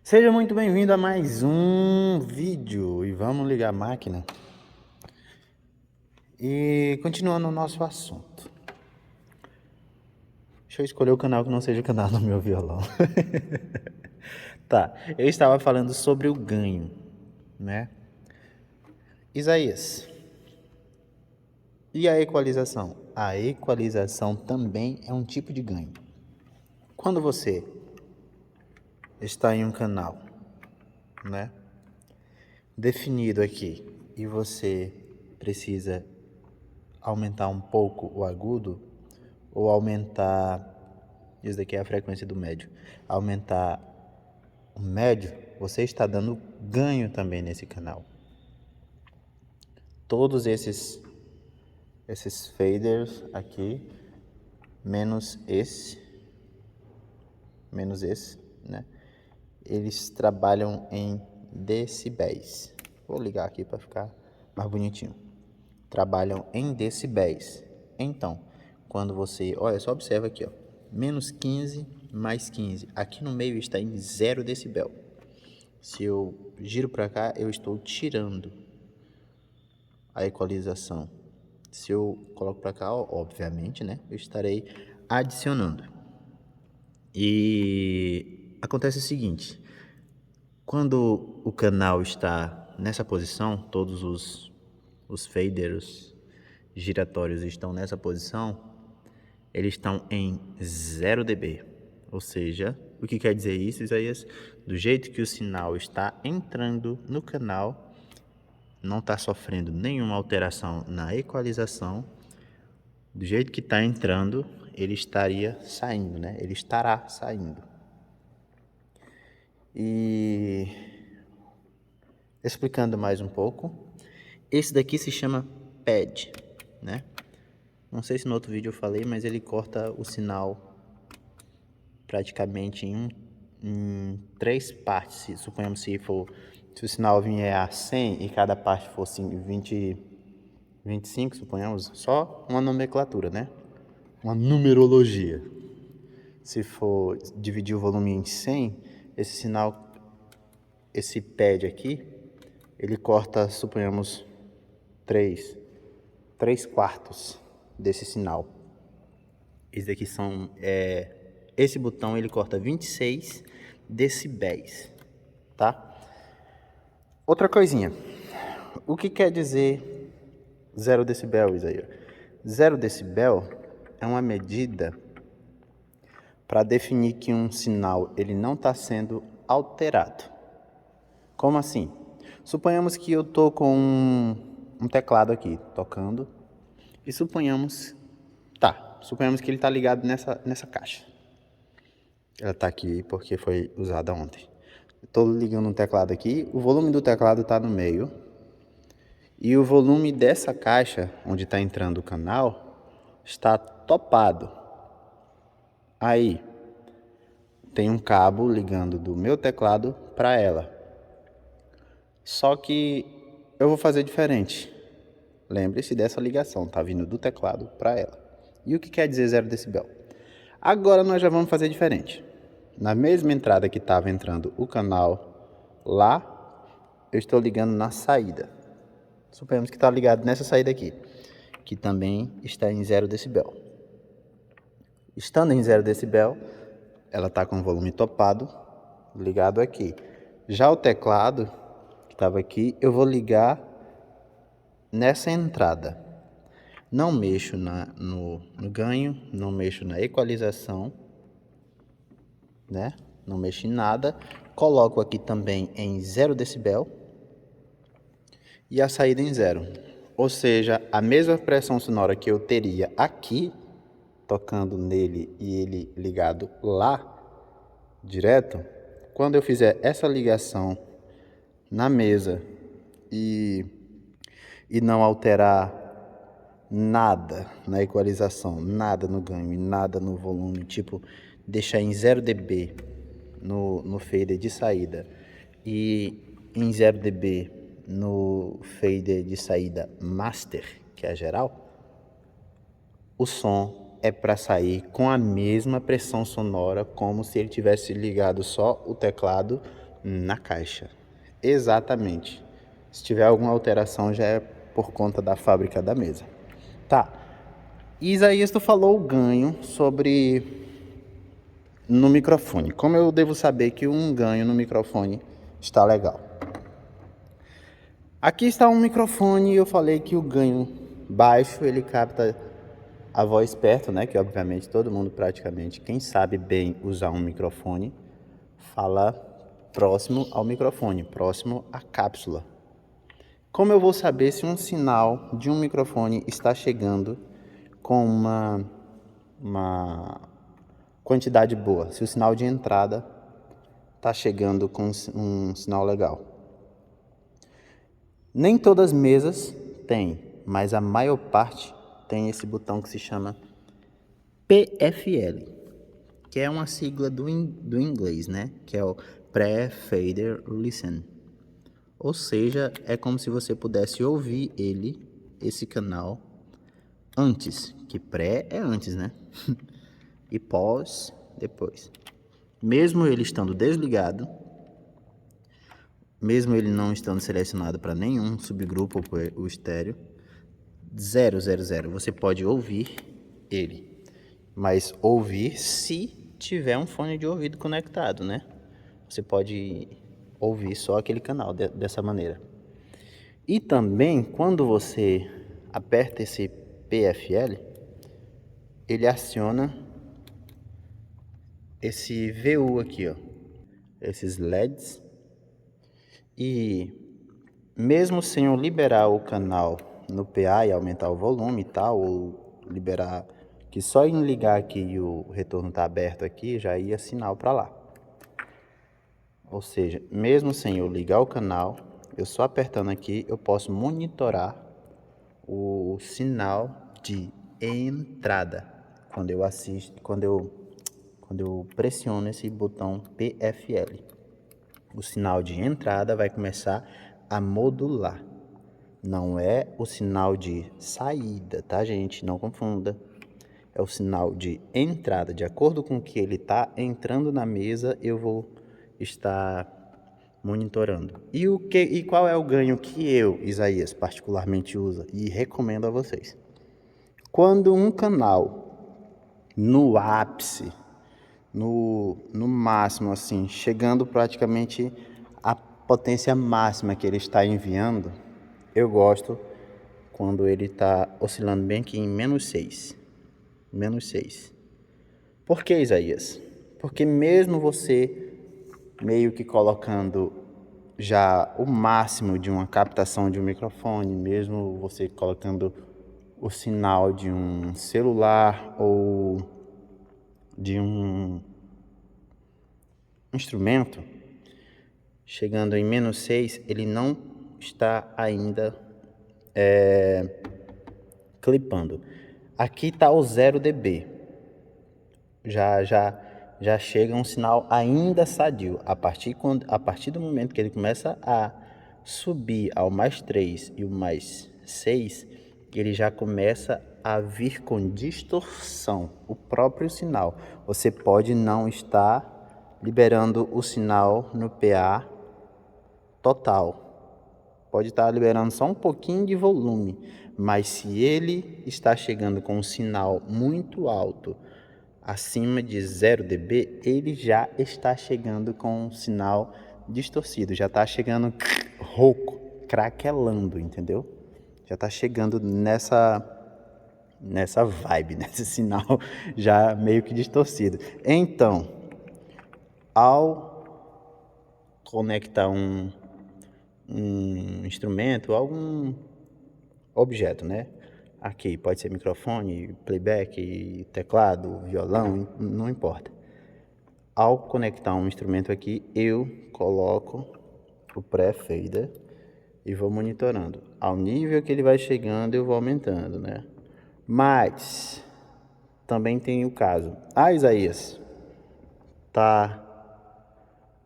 Seja muito bem-vindo a mais um vídeo e vamos ligar a máquina e continuando o nosso assunto. Deixa eu escolher o canal que não seja o canal do meu violão. Tá, eu estava falando sobre o ganho, né? Isaías, e a equalização? A equalização também é um tipo de ganho. Quando você está em um canal, né, definido aqui, e você precisa aumentar um pouco o agudo ou aumentar, isso daqui é a frequência do médio, aumentar o médio, você está dando ganho também nesse canal. Todos esses faders aqui, menos esse, né? Eles trabalham em decibéis. Vou ligar aqui para ficar mais bonitinho. Trabalham em decibéis. Então, quando você, olha, só observa aqui, ó, menos 15 mais 15. Aqui no meio está em 0 decibel. Se eu giro para cá, eu estou tirando a equalização. Se eu coloco para cá, obviamente, né, eu estarei adicionando. E acontece o seguinte, quando o canal está nessa posição, todos os faders giratórios estão nessa posição, eles estão em 0 dB. Ou seja, o que quer dizer isso, Isaías? Do jeito que o sinal está entrando no canal, não está sofrendo nenhuma alteração na equalização, do jeito que está entrando, ele estaria saindo, né? Ele estará saindo. E explicando mais um pouco, esse daqui se chama pad, né? Não sei se no outro vídeo eu falei, mas ele corta o sinal praticamente em 3 partes. Suponhamos se o sinal vier a 100 e cada parte fosse 25, suponhamos, só uma nomenclatura, né? Uma numerologia. Se for dividir o volume em 100, esse sinal, esse pad aqui, ele corta, suponhamos, 3 quartos desse sinal. Esse daqui são, esse botão ele corta 26 decibéis, tá? Outra coisinha, o que quer dizer 0 decibel, Isaías? 0 decibel é uma medida para definir que um sinal ele não está sendo alterado. Como assim? Suponhamos que eu estou com um teclado aqui tocando e suponhamos que ele está ligado nessa caixa. Ela está aqui porque foi usada ontem. Estou ligando um teclado aqui, o volume do teclado está no meio e o volume dessa caixa, onde está entrando o canal, está topado. Aí, tem um cabo ligando do meu teclado para ela. Só que eu vou fazer diferente. Lembre-se dessa ligação, tá vindo do teclado para ela. E o que quer dizer 0 decibel? Agora nós já vamos fazer diferente. Na mesma entrada que estava entrando o canal lá, eu estou ligando na saída. Suponhamos que está ligado nessa saída aqui, que também está em 0 decibel. Estando em 0 decibel, ela está com o volume topado, ligado aqui. Já o teclado, que estava aqui, eu vou ligar nessa entrada. Não mexo no ganho, não mexo na equalização, né? Não mexo em nada. Coloco aqui também em 0 decibel e a saída em 0. Ou seja, a mesma pressão sonora que eu teria aqui, tocando nele e ele ligado lá, direto, quando eu fizer essa ligação na mesa e não alterar nada na equalização, nada no ganho e nada no volume, tipo deixar em 0 dB no fader de saída e em 0 dB no fader de saída master, que é a geral, o som é para sair com a mesma pressão sonora, como se ele tivesse ligado só o teclado na caixa. Exatamente. Se tiver alguma alteração, já é por conta da fábrica da mesa. Tá. Isaías, tu falou o ganho no microfone. Como eu devo saber que um ganho no microfone está legal? Aqui está um microfone e eu falei que o ganho baixo, ele capta a voz perto, né? Que obviamente todo mundo praticamente, quem sabe bem usar um microfone, fala próximo ao microfone, próximo à cápsula. Como eu vou saber se um sinal de um microfone está chegando com uma quantidade boa, se o sinal de entrada está chegando com um sinal legal? Nem todas as mesas têm, mas a maior parte tem esse botão que se chama PFL, que é uma sigla do inglês, né? Que é o Pre-Fader Listen. Ou seja, é como se você pudesse ouvir esse canal, antes, que pré é antes, né? E pós, depois. Mesmo ele estando desligado, mesmo ele não estando selecionado para nenhum subgrupo ou o estéreo, 000, você pode ouvir ele. Mas ouvir se tiver um fone de ouvido conectado, né? Você pode ouvir só aquele canal dessa maneira. E também, quando você aperta esse PFL, ele aciona esse VU aqui, ó, esses LEDs. E mesmo sem eu liberar o canal no PA e aumentar o volume e tal, ou liberar que só em ligar aqui e o retorno tá aberto aqui, já ia sinal para lá. Ou seja, mesmo sem eu ligar o canal, eu só apertando aqui, eu posso monitorar o sinal de entrada quando eu pressiono esse botão PFL. O sinal de entrada vai começar a modular. Não é o sinal de saída, tá, gente? Não confunda. É o sinal de entrada. De acordo com o que ele está entrando na mesa, eu vou estar monitorando. E qual é o ganho que eu, Isaías, particularmente uso e recomendo a vocês? Quando um canal no ápice, no máximo, assim, chegando praticamente à potência máxima que ele está enviando, eu gosto quando ele está oscilando bem aqui em -6. -6. Por que, Isaías? Porque mesmo você meio que colocando já o máximo de uma captação de um microfone, mesmo você colocando o sinal de um celular ou de um instrumento, chegando em -6, ele não está ainda clipando. Aqui está o 0 dB. Já chega um sinal ainda sadio. A partir do momento que ele começa a subir ao +3 e o +6, ele já começa a vir com distorção, o próprio sinal. Você pode não estar liberando o sinal no PA total. Pode estar liberando só um pouquinho de volume, mas se ele está chegando com um sinal muito alto, acima de 0 dB, ele já está chegando com um sinal distorcido, já está chegando rouco, craquelando, entendeu? Já está chegando nessa vibe, nesse sinal já meio que distorcido. Então, ao conectar um instrumento, algum objeto, né? Aqui pode ser microfone, playback, teclado, violão, não importa. Ao conectar um instrumento aqui, eu coloco o pré-fader e vou monitorando. Ao nível que ele vai chegando, eu vou aumentando, né? Mas também tem o caso. Isaías, tá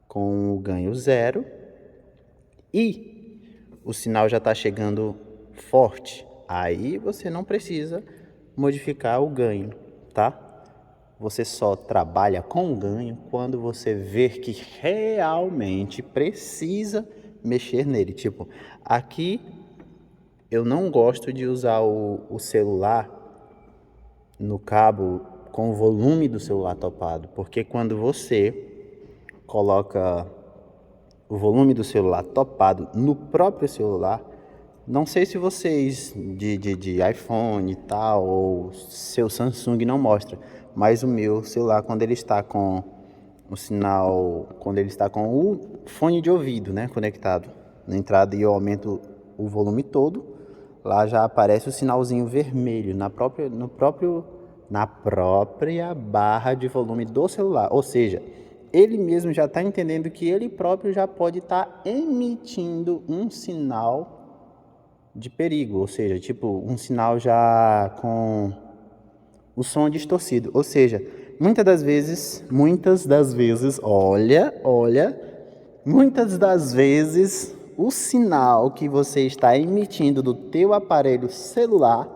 com o ganho 0 e o sinal já está chegando forte. Aí você não precisa modificar o ganho, tá? você só trabalha com ganho quando você vê que realmente precisa mexer nele. Tipo, aqui eu não gosto de usar o celular no cabo com o volume do celular topado, porque quando você coloca o volume do celular topado no próprio celular, não sei se vocês de iPhone e tal, ou seu Samsung não mostra, mas o meu celular, quando ele está com o sinal, quando ele está com o fone de ouvido, né, conectado na entrada, e eu aumento o volume todo, lá já aparece o sinalzinho vermelho na própria barra de volume do celular. Ou seja, ele mesmo já está entendendo que ele próprio já pode estar emitindo um sinal de perigo, ou seja, tipo um sinal já com o som distorcido. Ou seja, muitas das vezes, muitas das vezes o sinal que você está emitindo do teu aparelho celular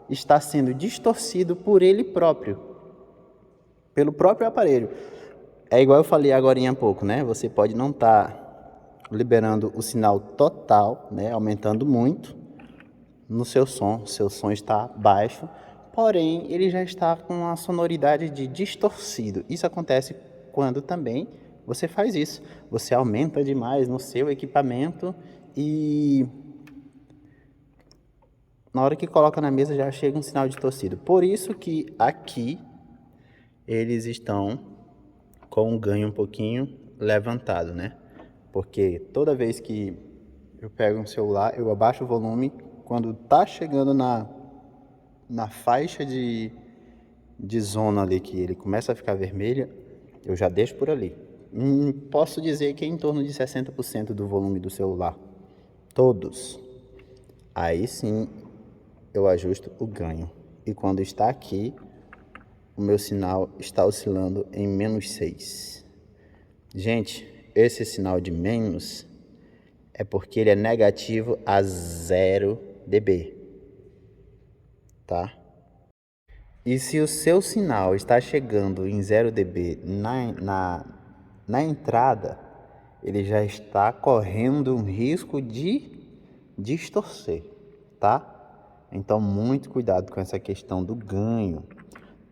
está sendo distorcido por ele próprio, pelo próprio aparelho. É igual eu falei agora há pouco, né? Você pode não estar liberando o sinal total, né? Aumentando muito no seu som está baixo, porém ele já está com uma sonoridade de distorcido. Isso acontece quando também você faz isso. Você aumenta demais no seu equipamento e na hora que coloca na mesa já chega um sinal distorcido. Por isso que aqui eles estão com um ganho um pouquinho levantado, né? Porque toda vez que eu pego um celular, eu abaixo o volume, quando tá chegando na faixa de zona ali, que ele começa a ficar vermelha, eu já deixo por ali. Posso dizer que é em torno de 60% do volume do celular. Todos. Aí sim eu ajusto o ganho. E quando está aqui, o meu sinal está oscilando em -6. Gente, esse sinal de menos é porque ele é negativo a 0 dB, tá? E se o seu sinal está chegando em 0 dB na entrada, ele já está correndo um risco de distorcer, tá? Então, muito cuidado com essa questão do ganho.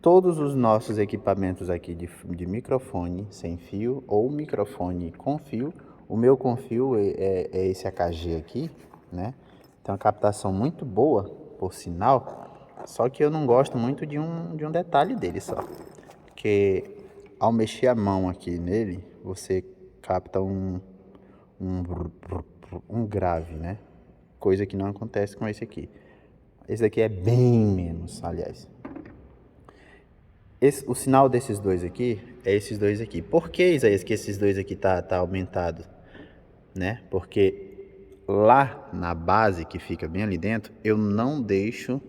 Todos os nossos equipamentos aqui de microfone sem fio ou microfone com fio, o meu com fio é esse AKG aqui, né? Tem uma captação muito boa, por sinal, só que eu não gosto muito de um detalhe dele só. Que ao mexer a mão aqui nele, você capta um grave, né? Coisa que não acontece com esse aqui. Esse daqui é bem menos, aliás. O sinal desses dois aqui é esses dois aqui. Por que, Isaías, que esses dois aqui tá aumentado? Né? Porque lá na base, que fica bem ali dentro, eu não deixo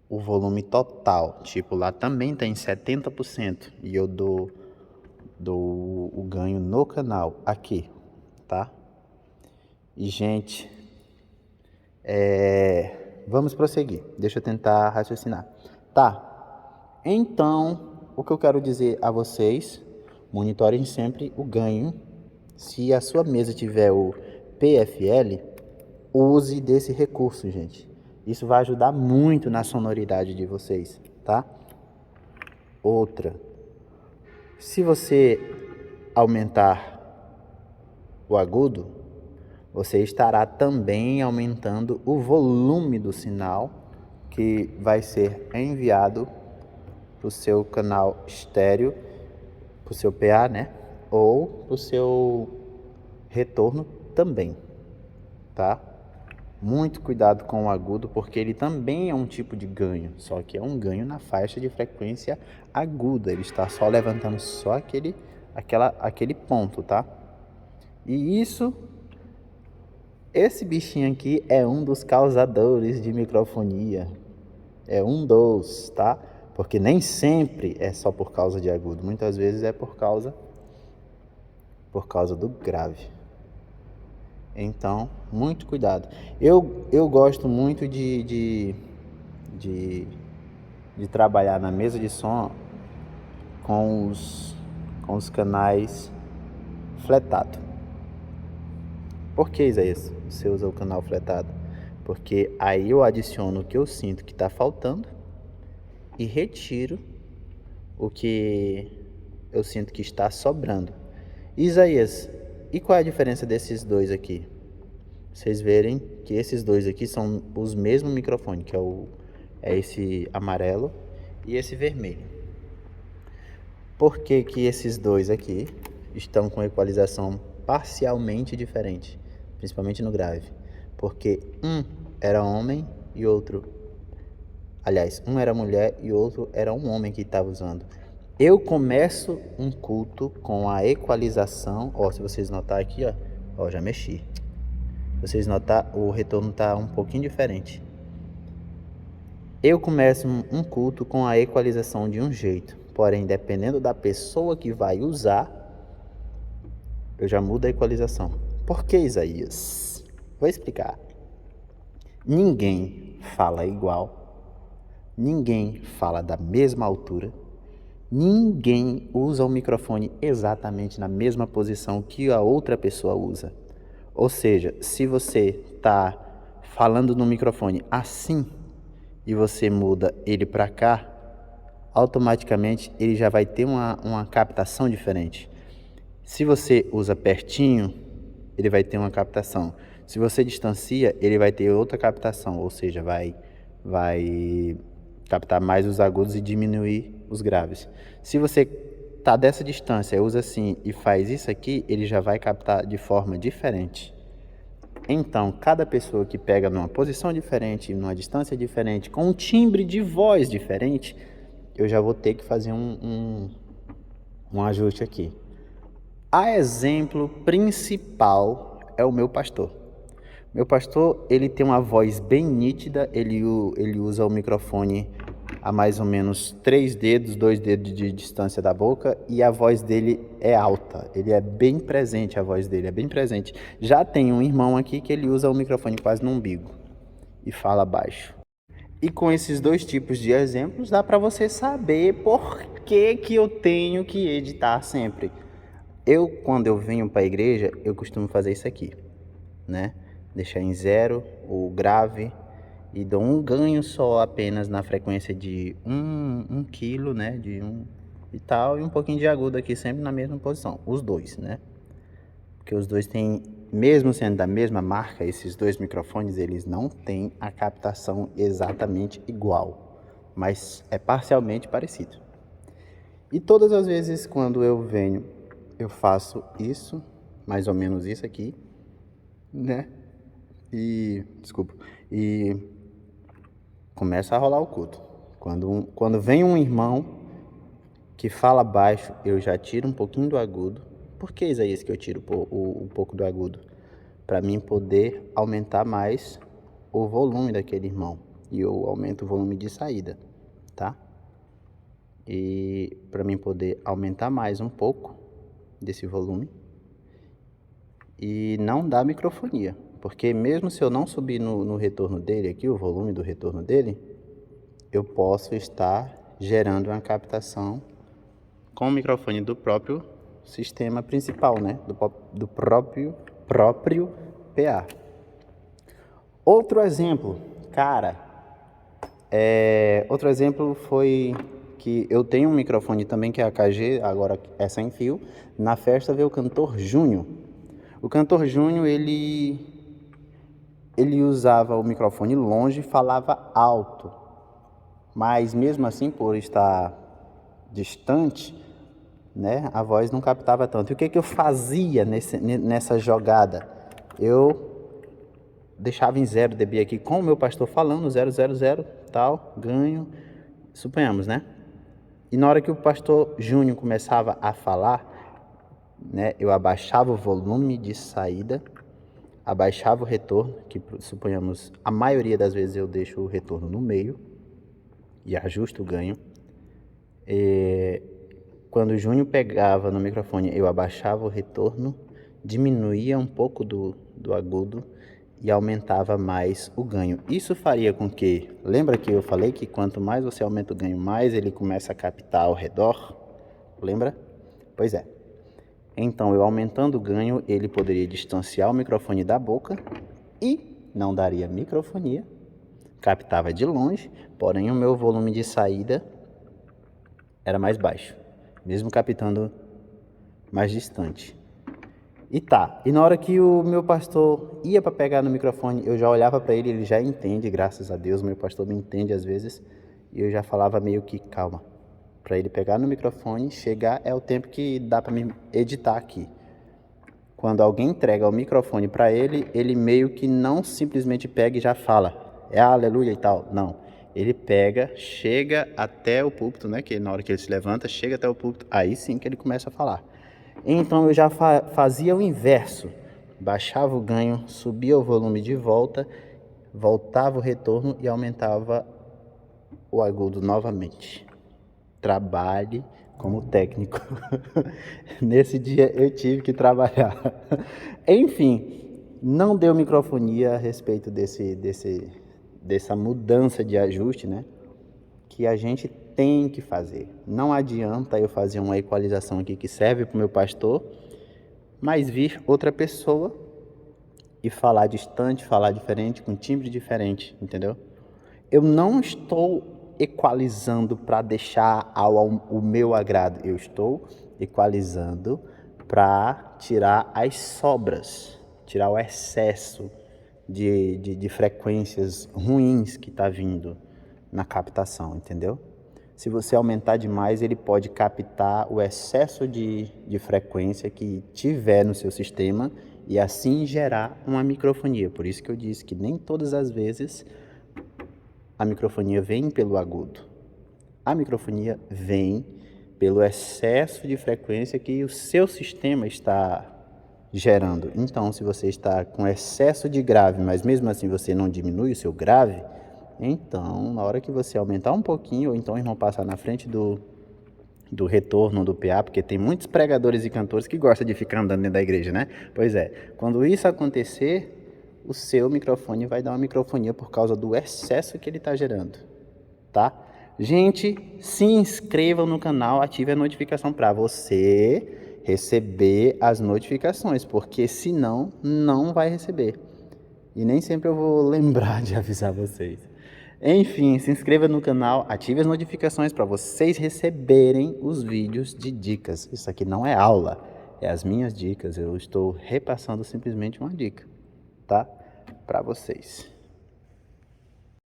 o volume total. Tipo, lá também tem 70%. E eu dou o ganho no canal, aqui, tá? E, gente, vamos prosseguir. Deixa eu tentar raciocinar. Tá. Então, o que eu quero dizer a vocês, monitorem sempre o ganho. Se a sua mesa tiver o PFL, use desse recurso, gente. Isso vai ajudar muito na sonoridade de vocês, tá? Outra, se você aumentar o agudo, você estará também aumentando o volume do sinal que vai ser enviado para o seu canal estéreo, para o seu PA, né? Ou para o seu retorno também, tá? Muito cuidado com o agudo, porque ele também é um tipo de ganho, só que é um ganho na faixa de frequência aguda. Ele está só levantando só aquele ponto, tá? E esse bichinho aqui é um dos causadores de microfonia. É um dos, tá? Porque nem sempre é só por causa de agudo, muitas vezes é por causa do grave. Então, muito cuidado. Eu gosto muito de trabalhar na mesa de som com os canais fletado. Por que, Isaías, você usa o canal fletado? Porque aí eu adiciono o que eu sinto que está faltando e retiro o que eu sinto que está sobrando. Isaías, e qual é a diferença desses dois aqui? Vocês verem que esses dois aqui são os mesmos microfones, que é esse amarelo e esse vermelho. Por que que esses dois aqui estão com equalização parcialmente diferente, principalmente no grave? Porque um era homem e outro... Aliás, um era mulher e outro era um homem que estava usando. Eu começo um culto com a equalização, ó, se vocês notar aqui, ó, já mexi. Vocês notar, o retorno está um pouquinho diferente. Eu começo um culto com a equalização de um jeito, porém, dependendo da pessoa que vai usar, eu já mudo a equalização. Por que, Isaías? Vou explicar. Ninguém fala igual, ninguém fala da mesma altura, ninguém usa o microfone exatamente na mesma posição que a outra pessoa usa. Ou seja, se você está falando no microfone assim e você muda ele para cá, automaticamente ele já vai ter uma captação diferente. Se você usa pertinho, ele vai ter uma captação. Se você distancia, ele vai ter outra captação, ou seja, vai captar mais os agudos e diminuir os graves. Se você tá dessa distância, usa assim e faz isso aqui, ele já vai captar de forma diferente. Então, cada pessoa que pega numa posição diferente, numa distância diferente, com um timbre de voz diferente, eu já vou ter que fazer um ajuste aqui. A exemplo principal é o meu pastor. Meu pastor, ele tem uma voz bem nítida, ele usa o microfone a mais ou menos 3 dedos, 2 dedos de distância da boca, e a voz dele é alta, ele é bem presente, a voz dele é bem presente. Já tem um irmão aqui que ele usa o microfone quase no umbigo e fala baixo. E com esses dois tipos de exemplos, dá para você saber por que que eu tenho que editar sempre. Quando eu venho para a igreja, eu costumo fazer isso aqui, né? Deixar em 0 o grave e dou um ganho só apenas na frequência de 1 quilo, né? De 1 e tal, e um pouquinho de agudo aqui sempre na mesma posição, os dois, né? Porque os dois têm, mesmo sendo da mesma marca, esses dois microfones, eles não têm a captação exatamente igual, mas é parcialmente parecido. E todas as vezes quando eu venho, eu faço isso, mais ou menos isso aqui, né? E começa a rolar o culto. Quando vem um irmão que fala baixo, eu já tiro um pouquinho do agudo. Por que, Isaías, que eu tiro um pouco do agudo? Para mim poder aumentar mais o volume daquele irmão. E eu aumento o volume de saída, tá? E para mim poder aumentar mais um pouco desse volume e não dar microfonia, porque mesmo se eu não subir no retorno dele aqui, o volume do retorno dele, eu posso estar gerando uma captação com o microfone do próprio sistema principal, né? Do próprio PA. Outro exemplo, cara, outro exemplo foi que eu tenho um microfone também que é AKG, agora é sem fio. Na festa veio o cantor Júnior. O cantor Júnior, ele usava o microfone longe e falava alto. Mas mesmo assim, por estar distante, né, a voz não captava tanto. E o que que eu fazia nessa jogada? Eu deixava em 0 dB aqui com o meu pastor falando, 0, 0, 0, tal, ganho, suponhamos, né? E na hora que o pastor Júnior começava a falar, né, eu abaixava o volume de saída, abaixava o retorno, que suponhamos, a maioria das vezes eu deixo o retorno no meio e ajusto o ganho. Quando o Júnior pegava no microfone, eu abaixava o retorno, diminuía um pouco do agudo e aumentava mais o ganho. Isso faria com que, lembra que eu falei que quanto mais você aumenta o ganho, mais ele começa a captar ao redor? lembra? Pois é. Então, eu aumentando o ganho, ele poderia distanciar o microfone da boca e não daria microfonia, captava de longe, porém o meu volume de saída era mais baixo, mesmo captando mais distante. E na hora que o meu pastor ia para pegar no microfone, eu já olhava para ele, ele já entende, graças a Deus, meu pastor me entende às vezes, e eu já falava meio que calma, para ele pegar no microfone, chegar é o tempo que dá para me editar aqui. Quando alguém entrega o microfone para ele, ele meio que não simplesmente pega e já fala, é aleluia e tal, não. Ele pega, chega até o púlpito, né, que na hora que ele se levanta, chega até o púlpito, aí sim que ele começa a falar. Então eu já fazia o inverso, baixava o ganho, subia o volume de volta, voltava o retorno e aumentava o agudo novamente. Trabalhe como técnico. Nesse dia eu tive que trabalhar. Enfim, não deu microfonia a respeito dessa mudança de ajuste, né? Que a gente tem que fazer. Não adianta eu fazer uma equalização aqui que serve para o meu pastor, mas vir outra pessoa e falar distante, falar diferente, com timbre diferente, entendeu? Eu não estou equalizando para deixar o meu agrado, eu estou equalizando para tirar as sobras, tirar o excesso de frequências ruins que está vindo na captação, entendeu? Se você aumentar demais, ele pode captar o excesso de frequência que tiver no seu sistema e assim gerar uma microfonia. Por isso que eu disse que nem todas as vezes a microfonia vem pelo agudo. A microfonia vem pelo excesso de frequência que o seu sistema está gerando. Então, se você está com excesso de grave, mas mesmo assim você não diminui o seu grave, então, na hora que você aumentar um pouquinho, ou então irmão passar na frente do retorno do PA, porque tem muitos pregadores e cantores que gostam de ficar andando dentro da igreja, né? Pois é, quando isso acontecer, o seu microfone vai dar uma microfonia por causa do excesso que ele está gerando, tá? Gente, se inscrevam no canal, ative a notificação para você receber as notificações, porque senão não vai receber. E nem sempre eu vou lembrar de avisar vocês. Enfim, se inscreva no canal, ative as notificações para vocês receberem os vídeos de dicas. Isso aqui não é aula, é as minhas dicas. Eu estou repassando simplesmente uma dica, tá? Para vocês.